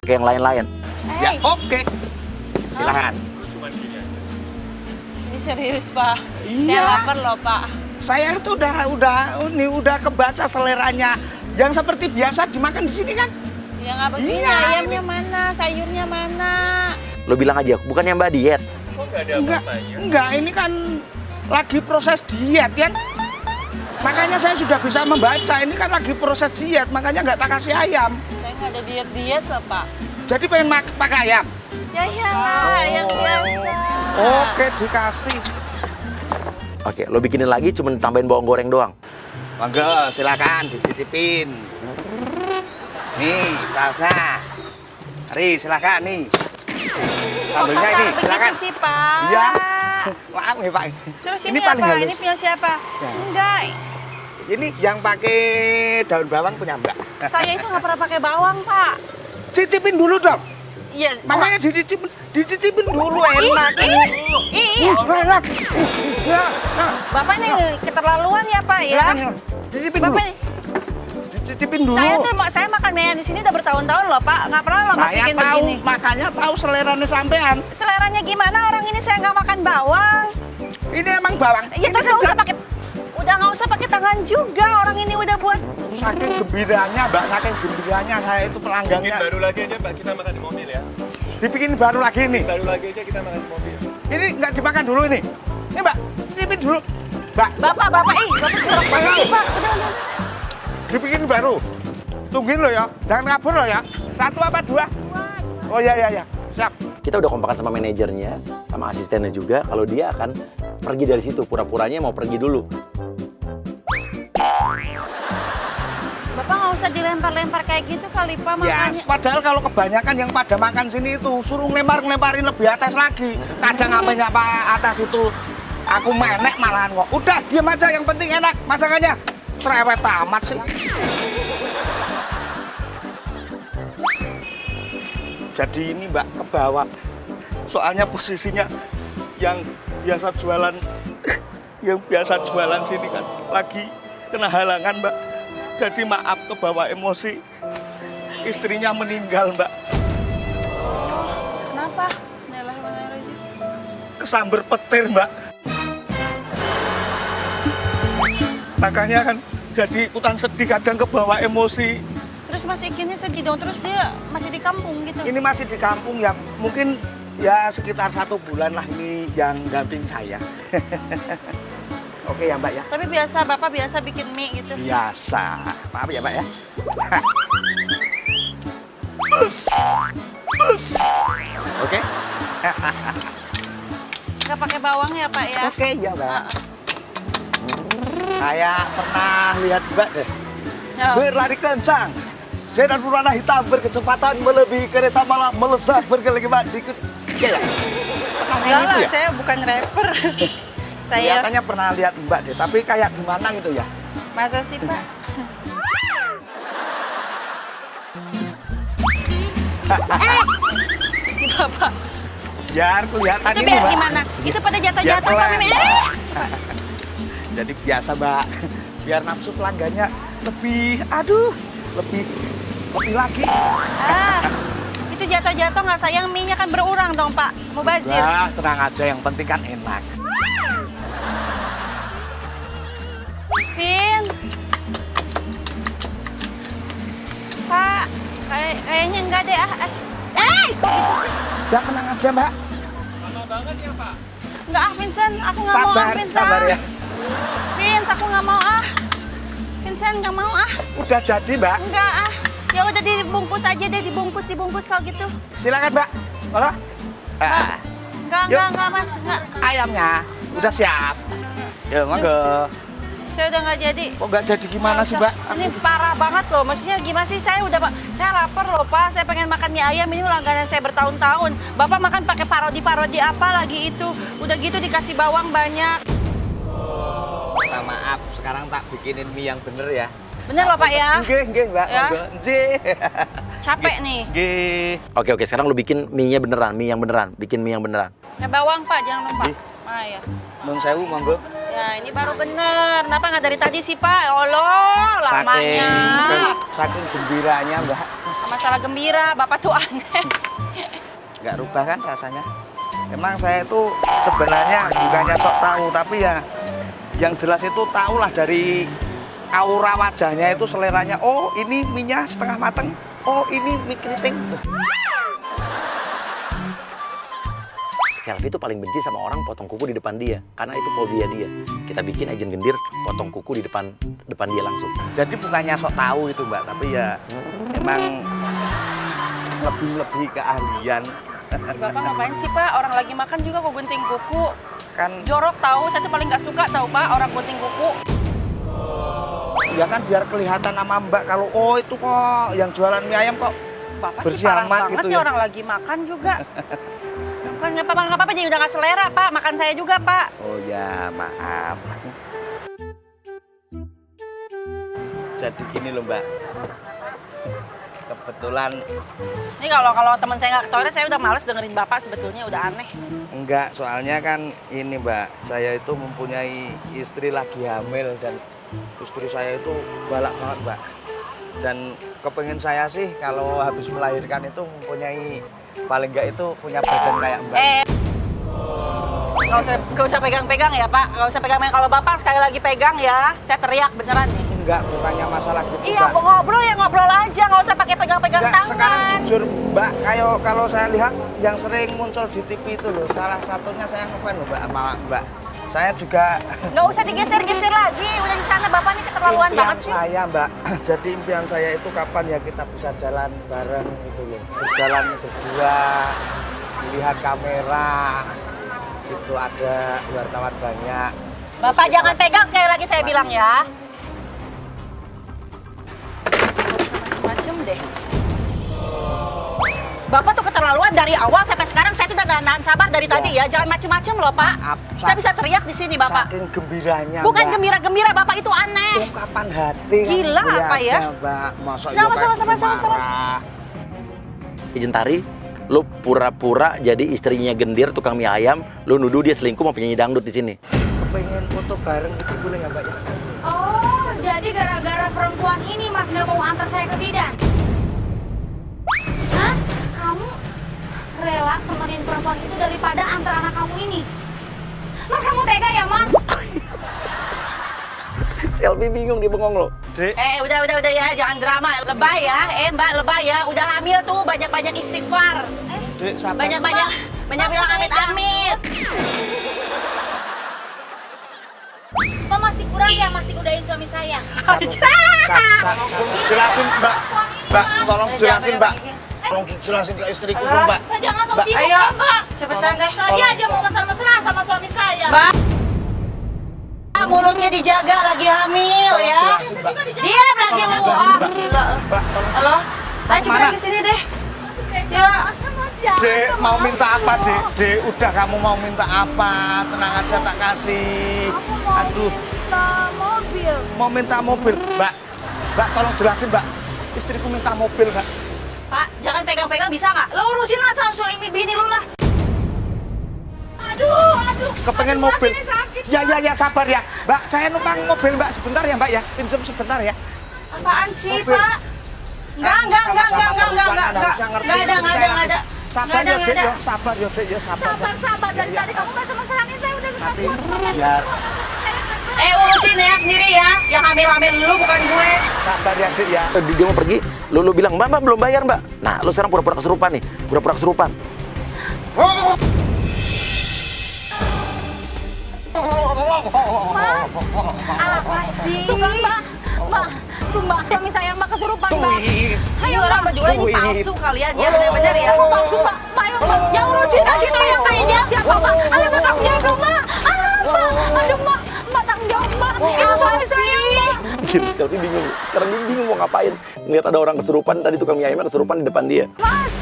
kayak yang lain-lain. Ya, oke. Silakan. Ini serius, Pak. Iya. Saya lapar loh, Pak. Saya itu udah kebaca seleranya. Yang seperti biasa dimakan di sini kan? Ya nggak begini, Iya, ayamnya mana, sayurnya mana? Lo bilang aja, bukannya Mbak diet. Kok nggak ada apa-apanya? Enggak, ini kan lagi proses diet kan? Makanya saya sudah bisa membaca, ini kan lagi proses diet, makanya nggak tak kasih ayam. Saya nggak ada diet-diet loh, Pak. Jadi pengen pakai ayam? Ya iyalah, yang biasa. Oke, dikasih. Oke, lo bikinin lagi cuma tambahin bawang goreng doang. Monggo, silakan dicicipin. Nih, sausnya. Mari, silakan nih. Kok Sambelnya kasar ini, begitu silakan. sih, Pak? Iya. Maaf ya, Pak. Terus Ini ini, paling apa? halus. Ini punya siapa? Ya. Enggak, Ini yang pakai daun bawang punya Mbak. saya itu nggak pernah pakai bawang, Pak. Cicipin dulu dong. Yes. Makanya dicicipin dulu enak. Iya. Enak. Ya, nah, Bapak ini keterlaluan ya, Pak ya? silakan. Cicipin dulu. Bapak ini, Dicicipin dulu. saya makan mie di sini udah bertahun-tahun loh, Pak. Nggak pernah lo Saya masukin tahu, begini. makanya tahu seleranya sampean. Seleranya gimana? Orang ini saya nggak makan bawang. Ini emang bawang. Ya terus nggak usah pakai. Udah nggak usah pakai tangan juga. Orang ini udah buat. Saking gembiranya, Mbak, saking gembiranya saya itu Bikin pelanggannya. baru lagi aja Mbak, kita makan di mobil ya. Dibikin baru lagi nih. Baru lagi aja kita makan di mobil. Ini nggak dimakan dulu ini. Ini Mbak, cicipin dulu. Mbak, Bapak, bapak kurang banget sih, Pak. Udah. dibikin baru. Tungguin lo ya, jangan kabur lo ya. 1 apa 2? Oh iya, iya. Siap. Kita udah kompakan sama manajernya, sama asistennya juga, kalau dia akan pergi dari situ. Pura-puranya mau pergi dulu. Bapak nggak usah dilempar-lempar kayak gitu kali, Pak. Ya, Makanya. padahal kalau kebanyakan yang pada makan sini itu suruh ngelempar-ngelemparin lebih atas lagi. Kadang apa atas itu aku menek malahan kok. Udah, diam aja, yang penting enak masakannya. Cerewet amat sih. Jadi ini Mbak ke bawah. Soalnya posisinya yang biasa jualan sini kan lagi kena halangan, Mbak. Jadi maaf ke bawah emosi. Istrinya meninggal, Mbak. Kenapa? Nelah mana aja. Kesamber petir, Mbak. Makanya kan jadi ikutan sedih, kadang ke bawah emosi. Terus Mas Ikinnya sedih dong. Terus dia masih di kampung gitu. Ini masih di kampung ya, mungkin ya sekitar 1 bulan lah ini yang damping saya. Oke ya Mbak ya? Tapi biasa, Bapak biasa bikin mie gitu. Biasa. Maaf ya Mbak ya? Oke? Nggak pakai bawang ya, Pak ya? Oke ya Mbak. Saya pernah lihat Mbak deh. Ya. Berlari kencang. Sedan berwarna hitam berkecepatan melebihi kereta malah melesat bergelegeman di kayak. Enggak lah, saya bukan rapper. Saya Kelihatannya pernah lihat Mbak deh, tapi kayak gimana gitu ya? masa sih, Pak? Si Bapak. Biar kelihatan Itu ini biar Mbak. gimana? Itu pada jatuh-jatuh, Pak Biar Mimi. Jadi biasa Mbak, biar nafsu pelanggannya lebih, lebih lagi. Itu jatuh-jatuh nggak sayang, mie-nya kan berurang dong, Pak. Mubazir. Wah, tenang aja, yang penting kan enak. Vince. Pak, kayaknya enggak deh. Kok gitu sih? Udah tenang aja Mbak. Lama banget ya Pak. Enggak Vincent, aku nggak mau Vincent. Sabar ya. Vince, aku nggak mau Vincent, nggak mau Udah jadi Mbak. Enggak Ya udah dibungkus aja deh, dibungkus kalau gitu. Silakan Mbak. Halo? Enggak Mas, enggak. Ayamnya udah siap. Ya, monggo. Saya udah nggak jadi. Kok nggak jadi gimana sih Mbak? Ini parah banget loh. Maksudnya gimana sih? Saya lapar loh Pak. Saya pengen makan mie ayam. Ini langganan saya bertahun-tahun. Bapak makan pakai parodi apa lagi itu? Udah gitu dikasih bawang banyak. Minta maaf, sekarang tak bikinin mie yang bener ya. Bener loh Pak ya? Nggih Mbak. Ya. Monggo. Nggih. Capek nih. Nggih. Oke, sekarang lu bikin mie-nya beneran, mie yang beneran. Bikin mie yang beneran. Pakai bawang Pak, jangan lupa. Ih. Ya. Nun sewu monggo. Ya ini baru bener. Kenapa nggak dari tadi sih Pak? Allah, lamanya. Saking gembiranya Mbak. Masalah gembira, Bapak tuh aneh. Nggak rubah kan rasanya. Emang saya itu sebenarnya bukannya sok tahu, tapi ya yang jelas itu tahulah dari aura wajahnya itu seleranya. Oh ini minyak setengah mateng. Oh ini mie keriting. Selfie itu paling benci sama orang potong kuku di depan dia, karena itu fobia dia. Kita bikin agent gendir potong kuku di depan dia langsung. Jadi bukannya sok tahu itu Mbak, tapi ya emang lebih keahlian. Bapak ngapain sih Pak? Orang lagi makan juga kok gunting kuku. Kan Jorok tahu, saya tuh paling nggak suka tahu Pak orang gunting kuku. ya kan biar kelihatan sama Mbak kalau oh itu kok yang jualan mie ayam kok Bapak sih bersih parah amat banget gitu ya ya. orang lagi makan juga. Bukan nggak apa-apa jadi udah nggak selera Pak, makan saya juga Pak. Oh ya maaf. Jadi gini loh Mbak. Kebetulan Ini kalau teman saya nggak ke toilet saya udah males dengerin Bapak sebetulnya udah aneh. enggak, soalnya kan ini Mbak, saya itu mempunyai istri lagi hamil dan istri saya itu galak banget Mbak. Dan kepengen saya sih kalau habis melahirkan itu mempunyai paling enggak itu punya badan kayak Mbak. Nggak usah pegang-pegang ya Pak, nggak usah pegang-pegang. Kalau Bapak sekali lagi pegang ya, saya teriak beneran nih. Enggak, bukannya masalah gitu Iya, Mbak. ngobrol ya ngobrol aja, nggak usah pakai pegang-pegang Enggak, tangan. sekarang jujur Mbak, kalau saya lihat yang sering muncul di TV itu loh, salah satunya saya ngefans loh Mbak sama Mbak. Saya juga Nggak usah digeser-geser lagi, udah di sana Bapak nih keterlaluan impian banget sih. saya Mbak, jadi impian saya itu kapan ya kita bisa jalan bareng gitu loh. Berjalan berdua, lihat kamera, itu ada wartawan banyak. Bapak jangan pegang sekali lagi saya bilang ya. Macem deh. Bapak tuh keterlaluan dari awal sampai sekarang saya tuh udah nahan sabar dari tadi ya. Jangan macem-macem loh Pak. Maaf, Saya bisa teriak di sini Bapak. Saking gembiranya Bukan Mbak. gembira-gembira Bapak itu aneh. Ungkapan hati kan Gila gitu apa ya? aja, Mbak. Masa Nah, iya kayak sama. marah. Agent Tari, lu pura-pura jadi istrinya gendir tukang mie ayam, lu nuduh dia selingkuh mau penyanyi dangdut di sini. Kepengen foto bareng itu boleh nggak Mbak ya? Oh, jadi gara-gara perempuan ini Mas nggak mau antar saya ke bidan? Hah? Kamu rela temenin perempuan itu daripada antar anak kamu ini? Mas, kamu tega ya, Mas? Selfie bingung dia bengong lo. Dek, Udah ya, jangan drama. Lebay ya, Mbak, lebay ya. Udah hamil tuh, banyak-banyak istighfar. Dek, sabar. Banyak bilang amit-amit. Apa masih kurang ya masih godain suami saya? Jelasin Mbak. Mbak, tolong jelasin Mbak. Tolong jelasin ke istriku dong Mbak. Mbak, jangan sok sibuk, Ayo, Mbak. cepetan deh. Tadi aja mau mesra-mesra sama suami saya. Mbak, mulutnya dijaga lagi hamil Tolong ya. jelasin Mbak. Diam lagi lu. Ah, gila. Mbak, tolong. Halo? Ayo cepetan ke sini deh. Ya. Dek, mau minta apa Dek? Dek, udah kamu mau minta apa? Tenang aja tak kasih. Aduh, Mobil. mau minta mobil. Mbak, Mbak tolong jelasin Mbak. Istriku minta mobil Mbak. Pak, jangan pegang-pegang bisa nggak? Lo urusin lah sama suami bini lu lah. Aduh. Kepengen Aduh, mobil. Mas, ini sakit. Ya, sabar ya. Mbak, saya numpang mobil Mbak sebentar ya Mbak ya. Pinjam sebentar ya. Apaan sih, Mobil. Pak? Enggak ada. Sabar Nggak ya, ada. Dek, ya. Sabar ya, Dek, ya. Sabar. Sabar, dari tadi kamu mesra-mesraanin saya udah Tapi ketakutan. biar Urusin ya sendiri ya. Yang hamil-hamil lu bukan gue. sabar ya, Dek ya. Dia mau pergi, lu bilang, mbak belum bayar mbak. Nah, lu sekarang pura-pura kesurupan nih, pura-pura kesurupan. Apa sih? Mbak, suami saya Mbak kesurupan, Mbak. Ayo orang penjual ini palsu kalian ya, benar-benar ya. Palsu, Mbak. Ayo, Mbak. Ya urusin aja tuh yang saya dia. Ya, Mbak. Ayo, Mbak, tanggung jawab dong, Mbak. Mbak. Aduh, Mbak. Mbak, tanggung jawab, Mbak. Itu suami saya, Mbak. Selfie bingung, sekarang dia bingung mau ngapain. Ngeliat ada orang kesurupan, tadi tukang mie ayamnya kesurupan di depan dia. Mas,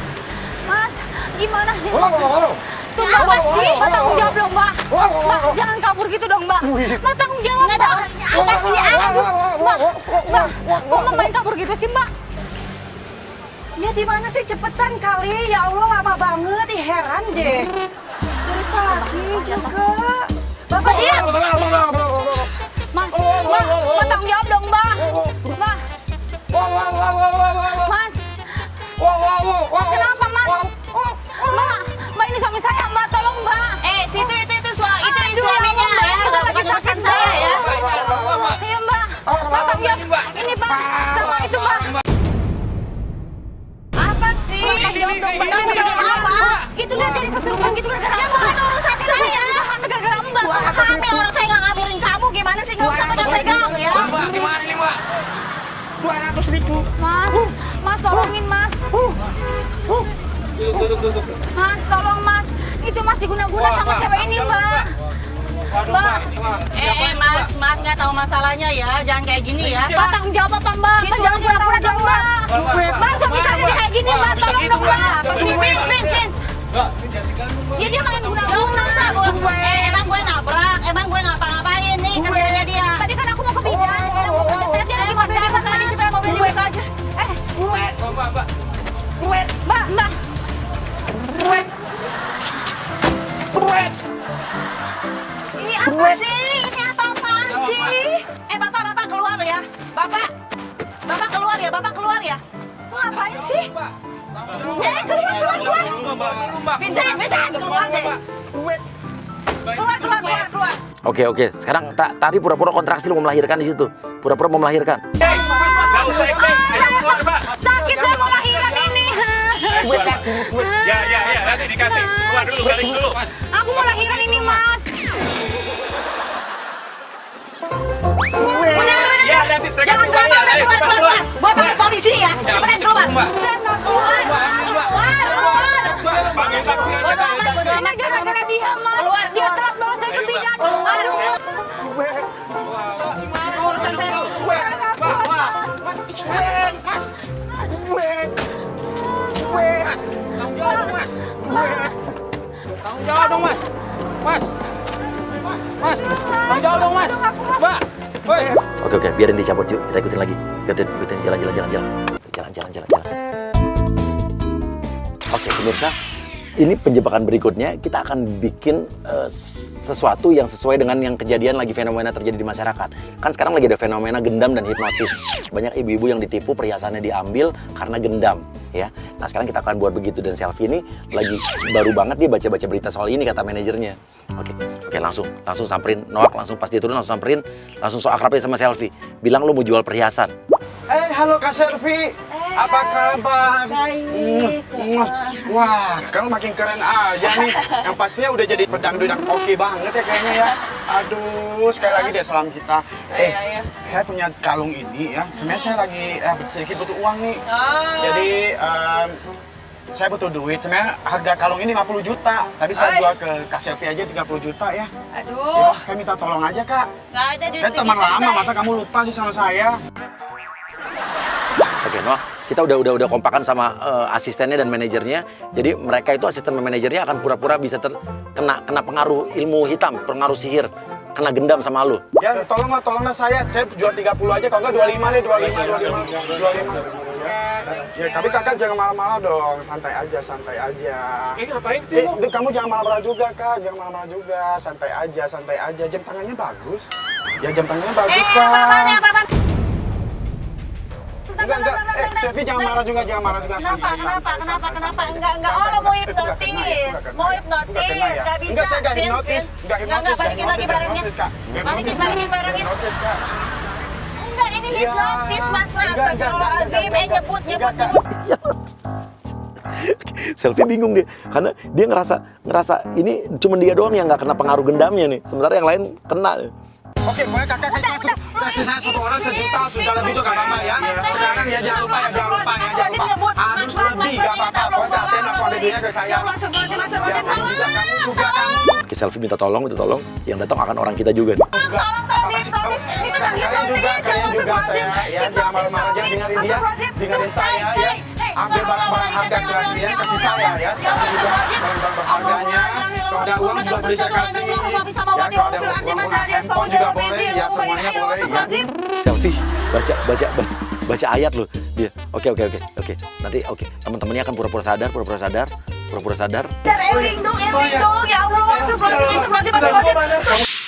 gimana nih? Tuh, Apa Mbak, sih? Mbak, tanggung jawab dong, Mbak. Mbak, jangan kabur gitu dong, Mbak. Mbak, tanggung jawab, Nggak ada Mbak. orangnya. Apa sih, Mbak, kok Mbak main kabur gitu sih, Mbak? Ya di mana sih cepetan kali. Ya Allah lama banget, heran deh. Dari pagi juga. Bapak diam. Mas, Mbak tanggung jawab dong, Mbak. Mbak. Mas, dong, Mbak. Kamu jawab apa? Itu dia jadi kesurupan gitu gara-gara Ya bukan urusan saya. gara-gara Mbak. Kami orang saya nggak ngambilin kamu, gimana sih? Nggak usah pegang-pegang ya. Mbak, gimana ini, Mbak? 200.000. Mas tolongin Mas. Duduk. Mas, tolong Mas. Itu Mas diguna-guna sama cewek ini, Mbak. Waduh, Mbak. Mas, Mas nggak tahu masalahnya ya. Jangan kayak gini ya. Pak, tanggung jawab apa, Mbak? Situ Mbak, jangan aja pura-pura tanggung dong, Mbak. jawab. Mas, kok bisa jadi kayak gini, Mbak? Tolong dong, Mbak. Apa sih, Vince? Ya dia main guna-guna. Emang gue nabrak, emang gue ngapa-ngapain nih kerjanya dia. Tadi kan aku mau ke bidan. Lihat dia lagi pacaran tadi. Coba mobil dibuka aja. Mbak. Ini apa sih? Ini apa-apaan sih? Bapak keluar ya. Bapak keluar ya, Bapak keluar ya. Lu ngapain sih? Keluar. Vincent, keluar deh. Keluar. Oke. Sekarang Tari pura-pura kontraksi lu mau melahirkan di situ. Pura-pura mau melahirkan. Nggak usah ekmek. Ayo keluar, Pak. Sakit saya mau lahiran ini. Ya, nanti dikasih. Keluar dulu, balik dulu. Aku mau lahiran ini, Mas. Ya, nanti saya Jangan kasih bayar. Ayo, cepat keluar. Gua panggil polisi ya. Cepetan keluar. Keluar. Panggil taksi aja. Ini gara-gara dia, Mas. Keluar. Dia telat bawa saya ke bidan. Keluar. Urusan saya. Tanggung jawab dong, Mas. Tanggung jawab dong, Mas. Mbak. Oke, biarin dicabut yuk. Kita ikutin lagi. Ikutin jalan. Oke, pemirsa. Ini penjebakan berikutnya. Kita akan bikin sesuatu yang sesuai dengan yang kejadian lagi fenomena terjadi di masyarakat. Kan sekarang lagi ada fenomena gendam dan hipnotis. Banyak ibu-ibu yang ditipu, perhiasannya diambil karena gendam, ya. Nah, sekarang kita akan buat begitu, dan Selfie ini lagi baru banget dia baca-baca berita soal ini, kata manajernya. Oke, langsung samperin Noak, langsung pas dia turun langsung samperin, langsung so akrabnya sama Selfie. Bilang lu mau jual perhiasan. Halo Kak Selfie. Apa kabar? Baik. Wah, kamu makin keren aja nih. Yang pastinya udah jadi pedangdut yang oke banget ya kayaknya ya. Aduh, sekali lagi deh salam kita. Saya punya kalung ini ya. Sebenarnya saya lagi sedikit butuh uang nih. Jadi saya butuh duit. Sebenarnya harga kalung ini 50 juta. Tapi saya jual ke Kak Selfie aja 30 juta ya. Aduh. Saya minta tolong aja, Kak. Nggak ada duit Saya segitu. teman lama, Say. masa kamu lupa sih sama saya? Oke, Noah, kita udah kompakan sama asistennya dan manajernya. Jadi mereka itu asisten dan manajernya akan pura-pura bisa kena pengaruh ilmu hitam, pengaruh sihir, kena gendam sama lu. Ya, tolonglah saya jual 30 aja, kalau nggak 25 deh, 25. Ya, tapi kakak jangan marah-marah dong, santai aja. Ini ngapain sih lu? Kamu jangan marah-marah juga, Kak, santai aja. Jam tangannya bagus. Ya, jam tangannya bagus, Kak. Apa? Enggak. Selfie jangan marah juga, santai. Kenapa? Enggak. Oh, lo mau hipnotis. Nggak bisa. Enggak, saya nggak Vince, hipnotis. Vince. Enggak, balikin lagi barangnya. Balikin barangnya. Hipnotis, Kak. Enggak, ini Iya. hipnotis, Mas. Astagfirullahaladzim. Nyebut. Selfie bingung deh, karena dia ngerasa ini cuma dia doang yang nggak kena pengaruh gendamnya nih, sementara yang lain kena. Oke, boleh kakak kasih saya 1 orang 1 juta, sudah lebih itu gak apa-apa ya. Sekarang ya jangan lupa. Harus lebih, gak apa-apa. Pokoknya Aten langsung ada duitnya ke saya. Ya Allah, sebelumnya Ya, kamu juga kamu. Oke, Selfie minta tolong, yang datang akan orang kita juga nih. Tolong hipnotis. Ini kan Kalian juga saya, ya jangan marah-marah, jangan dengerin saya ya. Ambil barang-barang harga kalian kasih saya ya. Sekarang juga barang-barang harganya. Kalau ada uang juga boleh saya kasih. Ya, kalau ada uang handphone juga boleh, ya semuanya boleh ya. Selfie, baca ayat loh dia. Oke. Nanti teman-temannya akan pura-pura sadar. Ending dong. Ya Allah, astagfirullahaladzim.